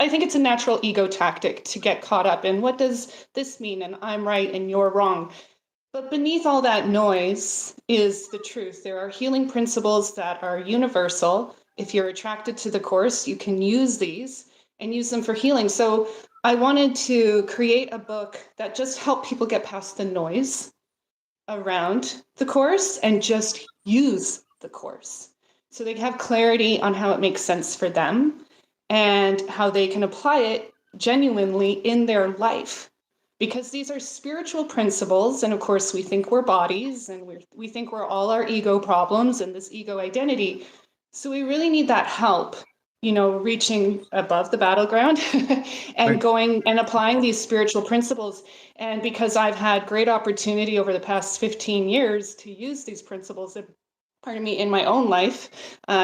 I think it's a natural ego tactic to get caught up in what does this mean, and I'm right and you're wrong. But beneath all that noise is the truth. There are healing principles that are universal. If you're attracted to the course, you can use these and use them for healing. So I wanted to create a book that just helped people get past the noise around the course and just use the course. So they have clarity on how it makes sense for them and how they can apply it genuinely in their life. Because these are spiritual principles. And of course, we think we're bodies and we think we're all our ego problems and this ego identity. So we really need that help, reaching above the battleground and Right. going and applying these spiritual principles. And because I've had great opportunity over the past 15 years to use these principles, pardon me, in my own life,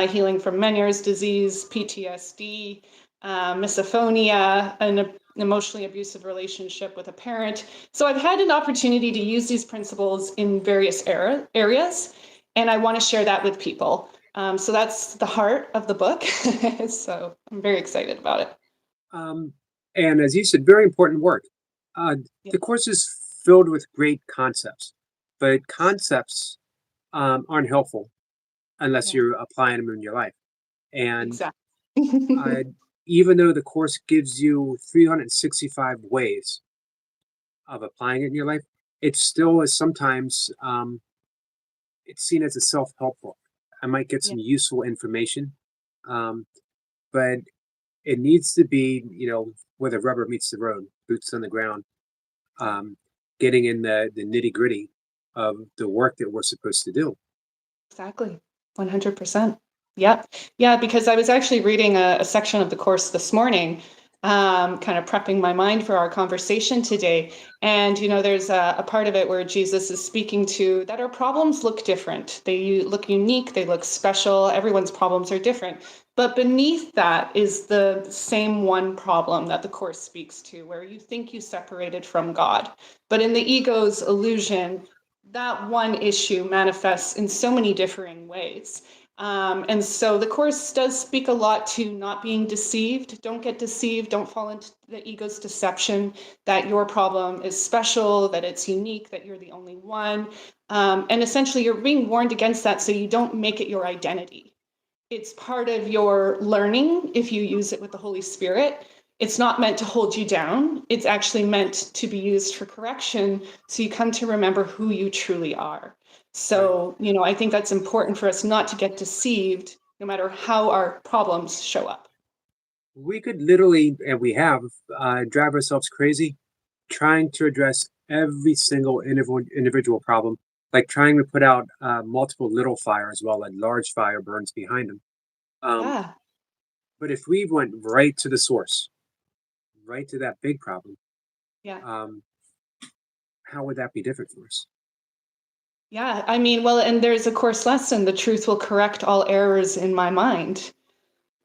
healing from Meniere's disease, PTSD, misophonia, an emotionally abusive relationship with a parent. So I've had an opportunity to use these principles in various areas, and I want to share that with people. So that's the heart of the book. So I'm very excited about it. Um, and as you said, very important work. Uh, Yeah, the course is filled with great concepts, but concepts aren't helpful unless yeah, you're applying them in your life. And exactly. uh, even though the course gives you 365 ways of applying it in your life, it still is sometimes it's seen as a self-help book. I might get Yeah, some useful information, um, but it needs to be, where the rubber meets the road, boots on the ground, yeah, um, getting in the nitty gritty of the work that we're supposed to do. exactly. 100%. Yeah. Yeah, because I was actually reading a section of the course this morning, kind of prepping my mind for our conversation today. And, there's a part of it where Jesus is speaking to that our problems look different. They look unique, they look special. Everyone's problems are different. But beneath that is the same one problem that the course speaks to, where you think you separated from God. But in the ego's illusion, that one issue manifests in so many differing ways. And so the course does speak a lot to not being deceived. Don't get deceived. Don't fall into the ego's deception that your problem is special, that it's unique, that you're the only one. And essentially, you're being warned against that so you don't make it your identity. It's part of your learning if you use it with the Holy Spirit. It's not meant to hold you down. It's actually meant to be used for correction so you come to remember who you truly are. Right. So, I think that's important for us not to get deceived no matter how our problems show up. We could literally, and we have, drive ourselves crazy trying to address every single individual problem, like trying to put out multiple little fires while a large fire burns behind them. Um, Yeah. but if we went right to the source, right to that big problem, Yeah. um, how would that be different for us? Yeah. I mean, well, and there's a course lesson, the truth will correct all errors in my mind.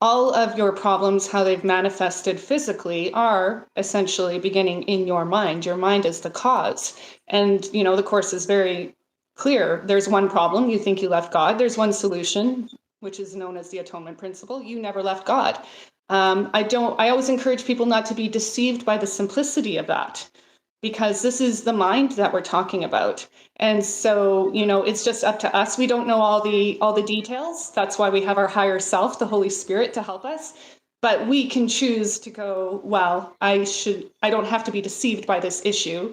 All of your problems, how they've manifested physically, are essentially beginning in your mind. Your mind is the cause. And, the course is very clear. There's one problem, you think you left God. There's one solution, which is known as the atonement principle. You never left God. I always encourage people not to be deceived by the simplicity of that, because this is the mind that we're talking about. And so, it's just up to us. We don't know all the details. That's why we have our higher self, the Holy Spirit, to help us. But we can choose to go, well, I don't have to be deceived by this issue.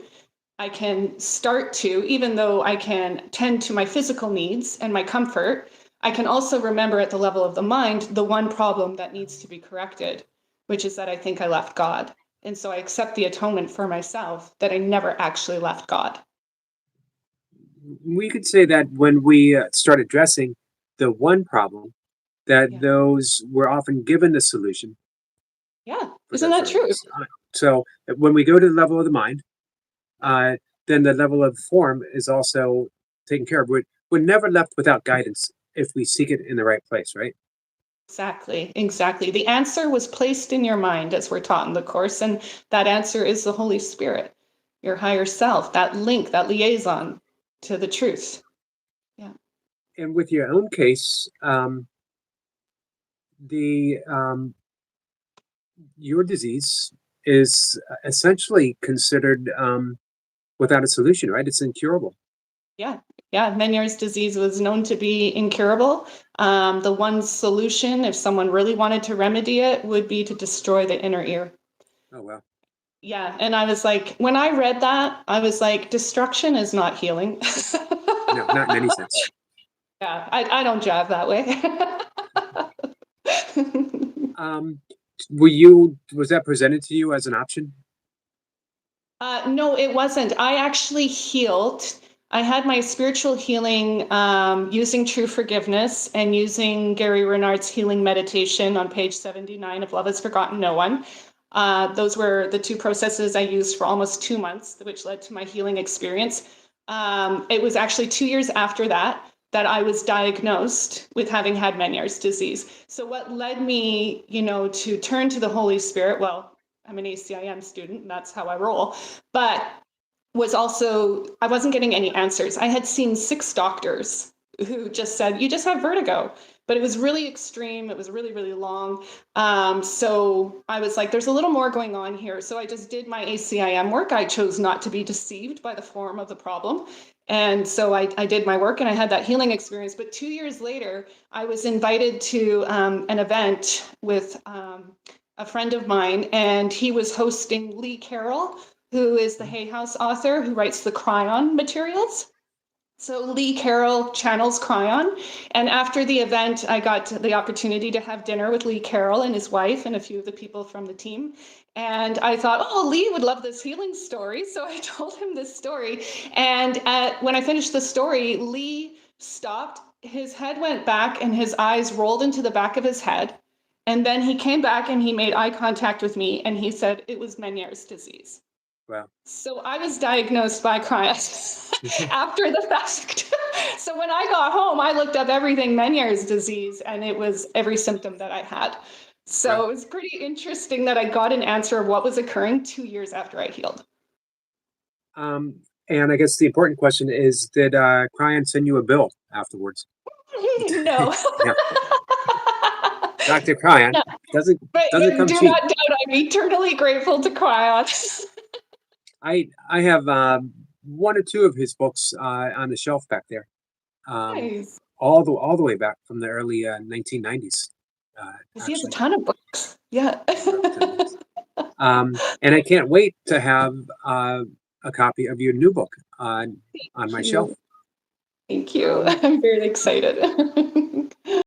I can start to, even though I can tend to my physical needs and my comfort, I can also remember at the level of the mind the one problem that needs to be corrected, which is that I think I left God. And so I accept the atonement for myself that I never actually left God. We could say that when we start addressing the one problem, that Yeah. those we're often given the solution Yeah. for Isn't the that for true? this. So when we go to the level of the mind, uh, then the level of form is also taken care of. We're never left without guidance if we seek it in the right place, right? Exactly. Exactly. The answer was placed in your mind as we're taught in the course. And that answer is the Holy Spirit, your higher self, that link, that liaison to the truth. Yeah. And with your own case, the your disease is essentially considered without a solution, right? It's incurable. Yeah, yeah. Meniere's disease was known to be incurable. The one solution, if someone really wanted to remedy it, would be to destroy the inner ear. Oh, wow. Yeah, and I was like, when I read that, I was like, destruction is not healing. No, not in any sense. Yeah, I don't jive that way. Um, was that presented to you as an option? No, it wasn't. I actually healed. I had my spiritual healing using true forgiveness and using Gary Renard's healing meditation on page 79 of Love Has Forgotten No One. Those were the two processes I used for almost 2 months, which led to my healing experience. It was actually 2 years after that that I was diagnosed with having had Meniere's disease. So what led me, to turn to the Holy Spirit, well, I'm an ACIM student, and that's how I roll, but was also, I wasn't getting any answers. I had seen 6 doctors who just said, you just have vertigo, but it was really extreme. It was really, really long. So I was like, there's a little more going on here. So I just did my ACIM work. I chose not to be deceived by the form of the problem. And so I did my work and I had that healing experience. But 2 years later, I was invited to an event with a friend of mine, and he was hosting Lee Carroll, who is the Hay House author who writes the Cryon materials. So Lee Carroll channels Cryon. And after the event, I got the opportunity to have dinner with Lee Carroll and his wife and a few of the people from the team. And I thought, oh, Lee would love this healing story. So I told him this story. And when I finished the story, Lee stopped, his head went back and his eyes rolled into the back of his head. And then he came back and he made eye contact with me and he said it was Meniere's disease. Wow. So I was diagnosed by Crohn's after the fact. So when I got home, I looked up everything Meniere's disease, and it was every symptom that I had. So Wow. it was pretty interesting that I got an answer of what was occurring 2 years after I healed. And I guess the important question is, did Cryon send you a bill afterwards? No. Yeah, Dr. Cryon No. doesn't But doesn't come do cheap. not doubt I'm eternally grateful to Cryon. I have one or two of his books on the shelf back there, um, Nice. all the way back from the early 1990s. Because he has a Actually, ton of books. Yeah. he wrote a ton of books. And I can't wait to have a copy of your new book on my shelf. Thank you. Um, I'm very excited.